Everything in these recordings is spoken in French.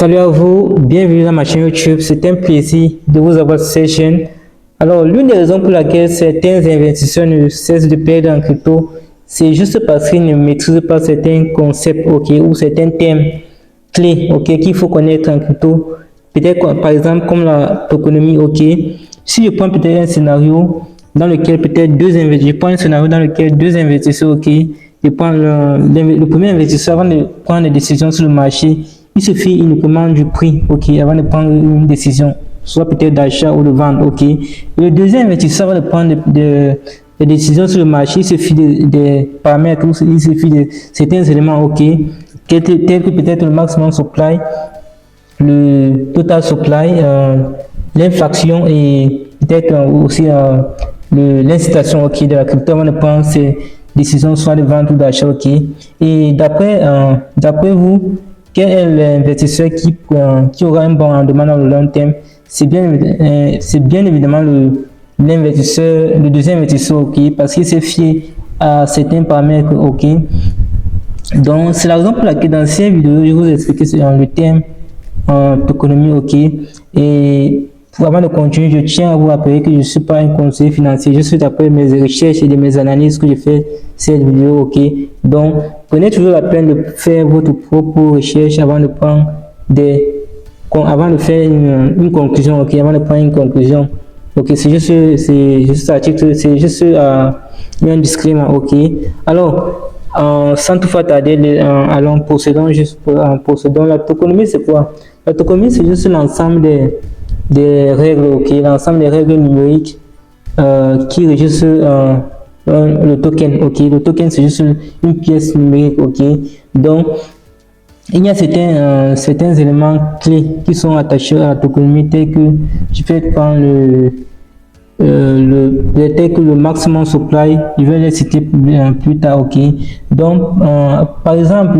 Salut à vous, bienvenue dans ma chaîne YouTube. C'est un plaisir de vous avoir sur cette chaîne. Alors, l'une des raisons pour laquelle certains investisseurs ne cessent de perdre en crypto, c'est juste parce qu'ils ne maîtrisent pas certains concepts, ou certains thèmes clés, qu'il faut connaître en crypto. Peut-être, par exemple, comme la tokenomie, Si je prends peut-être un scénario dans lequel peut-être deux investisseurs, je prends le premier investisseur avant de prendre des décisions sur le marché. Il suffit uniquement du prix, avant de prendre une décision, soit peut-être d'achat ou de vente, Et le deuxième investisseur avant de prendre des décisions sur le marché, il suffit des paramètres, il suffit de certains éléments, tels que peut-être le maximum supply, le total supply, l'inflation et peut-être aussi l'incitation, de la crypto avant de prendre ces décisions, soit de vente ou d'achat, Et d'après vous, quel est l'investisseur qui aura un bon rendement dans le long terme? C'est bien évidemment le deuxième investisseur, parce qu'il s'est fié à certains paramètres, Donc, c'est la raison pour laquelle dans cette vidéo, je vous explique le thème tokenomie, Et avant de continuer, je tiens à vous rappeler que je ne suis pas un conseiller financier, je suis d'après mes recherches et de mes analyses que je fais cette vidéo, Donc, prenez toujours la peine de faire votre propre recherche avant de faire une conclusion, avant de prendre une conclusion, c'est juste un disclaimer, Alors, sans tout faire tarder, allons procédons. La tokenomie, c'est quoi? La tokenomie, c'est juste l'ensemble des règles, l'ensemble des règles numériques qui régissent le token, Le token, c'est juste une pièce numérique, Donc, il y a certains éléments clés qui sont attachés à la tokenomie, tels que je vais prendre tel que le maximum supply, je vais les citer plus tard, Donc, par exemple,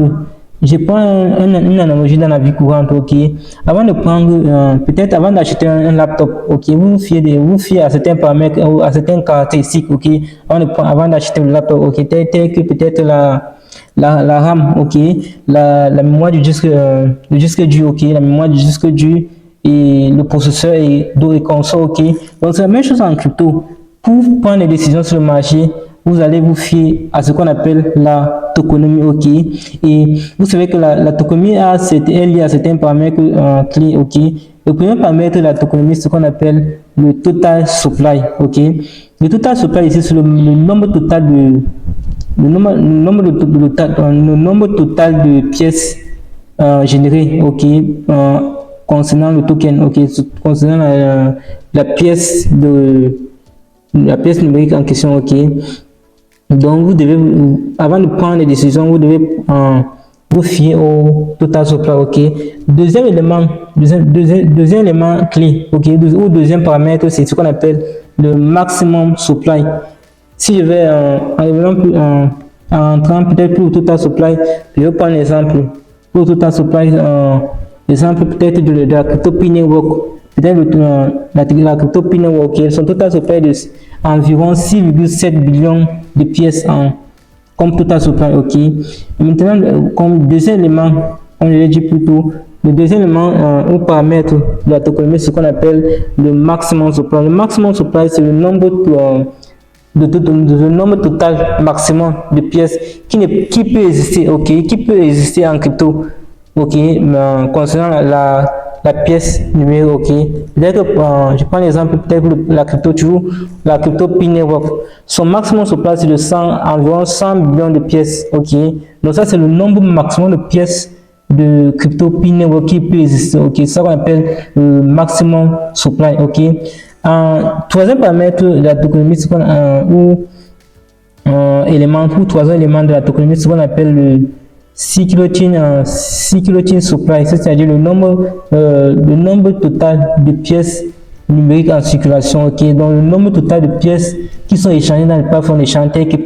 je prends une analogie dans la vie courante, Avant de prendre, peut-être avant d'acheter un laptop, vous vous fiez à certains paramètres ou à certaines caractéristiques, avant d'acheter le laptop, tel que peut-être la RAM, la mémoire du disque dur, la mémoire du disque dur et le processeur et d'autres consoles, Donc, c'est la même chose en crypto. Pour prendre des décisions sur le marché, vous allez vous fier à ce qu'on appelle la tokenomie, Et vous savez que la tokenomie est liée à certains paramètres clés, Le premier paramètre de la tokenomie, c'est ce qu'on appelle le total supply, Le total supply ici, c'est le nombre total de pièces générées, concernant le token, concernant la pièce numérique en question, Donc, vous devez, avant de prendre des décisions, vous devez vous fier au total supply, Deuxième élément clé, ou deuxième paramètre, c'est ce qu'on appelle le maximum supply. Si je vais en entrant peut-être pour le total supply, je vais prendre l'exemple pour le total supply, exemple peut-être de la crypto Pi Network. Peut-être la crypto Pi Network, son total supply de environ 6,7 billions de pièces comme total supply, Et maintenant, comme deuxième élément, comme je l'ai dit plus tôt, le deuxième élément ou paramètre de la tokenomie, c'est ce qu'on appelle le maximum supply. Le maximum supply, c'est le nombre total maximum de pièces qui peut exister, en crypto, concernant la pièce numérique, Peut-être que je prends l'exemple peut-être la crypto Pi Network. Son maximum supply c'est de environ 100 millions de pièces, Donc ça c'est le nombre maximum de pièces de crypto Pi Network qui peut exister, C'est ça qu'on appelle le maximum supply, Troisième paramètre de la tokenomie, troisième élément de la tokenomie, c'est ce qu'on appelle le circulating supply, c'est-à-dire le nombre total de pièces numériques en circulation, Donc, le nombre total de pièces qui sont échangées dans les plateformes d'échange, telles que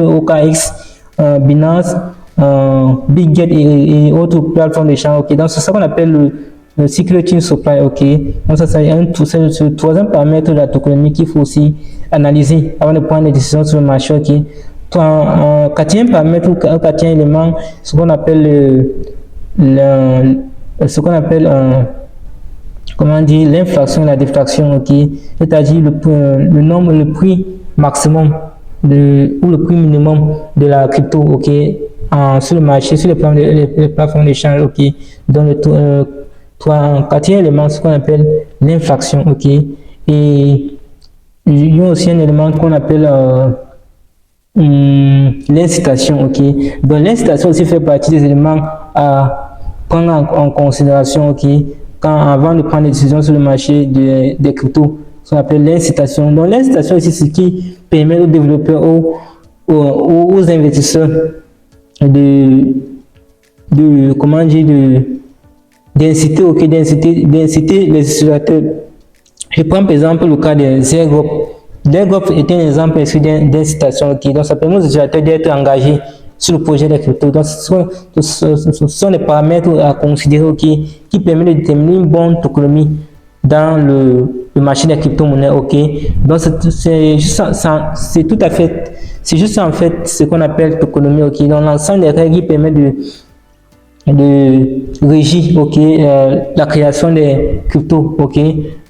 OKX, Binance, BitGet et autres plateformes d'échange, Donc, c'est ça qu'on appelle le circulating supply, Donc, ça c'est le troisième paramètre de la tokenomie qu'il faut aussi analyser avant de prendre des décisions sur le marché, Quatrième paramètre ou quatrième élément, ce qu'on appelle ce qu'on appelle comment dire, l'inflation et la déflation, ok, c'est-à-dire le prix maximum ou le prix minimum de la crypto, ok, sur le marché, sur les plateformes d'échange, ok, dans le quatrième élément, ce qu'on appelle l'inflation, ok, et il y a aussi un élément qu'on appelle l'incitation, ok, donc l'incitation aussi fait partie des éléments à prendre en considération, ok, avant de prendre des décisions sur le marché des cryptos, ce qu'on appelle l'incitation. Donc l'incitation aussi, c'est ce qui permet aux développeurs, aux investisseurs comment dire, d'inciter, ok, d'inciter les utilisateurs. Je prends par exemple le cas des airdrops. L'airdrop est un exemple d'incitation, ok, donc ça permet aux utilisateurs d'être engagés sur le projet des cryptos. Donc, ce sont des paramètres à considérer, ok, qui permettent de déterminer une bonne tokenomie dans le marché des crypto-monnaies, ok. Donc, c'est juste en fait ce qu'on appelle tokenomie, ok. Donc, l'ensemble des règles qui permettent de régir, ok, la création des cryptos, ok.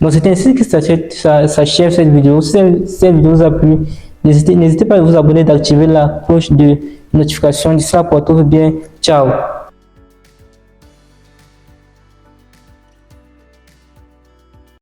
Donc, c'est ainsi que s'achève cette vidéo. Si cette vidéo vous a plu, n'hésitez pas à vous abonner, d'activer la cloche de notification. D'ici là, portez-vous bien. Ciao.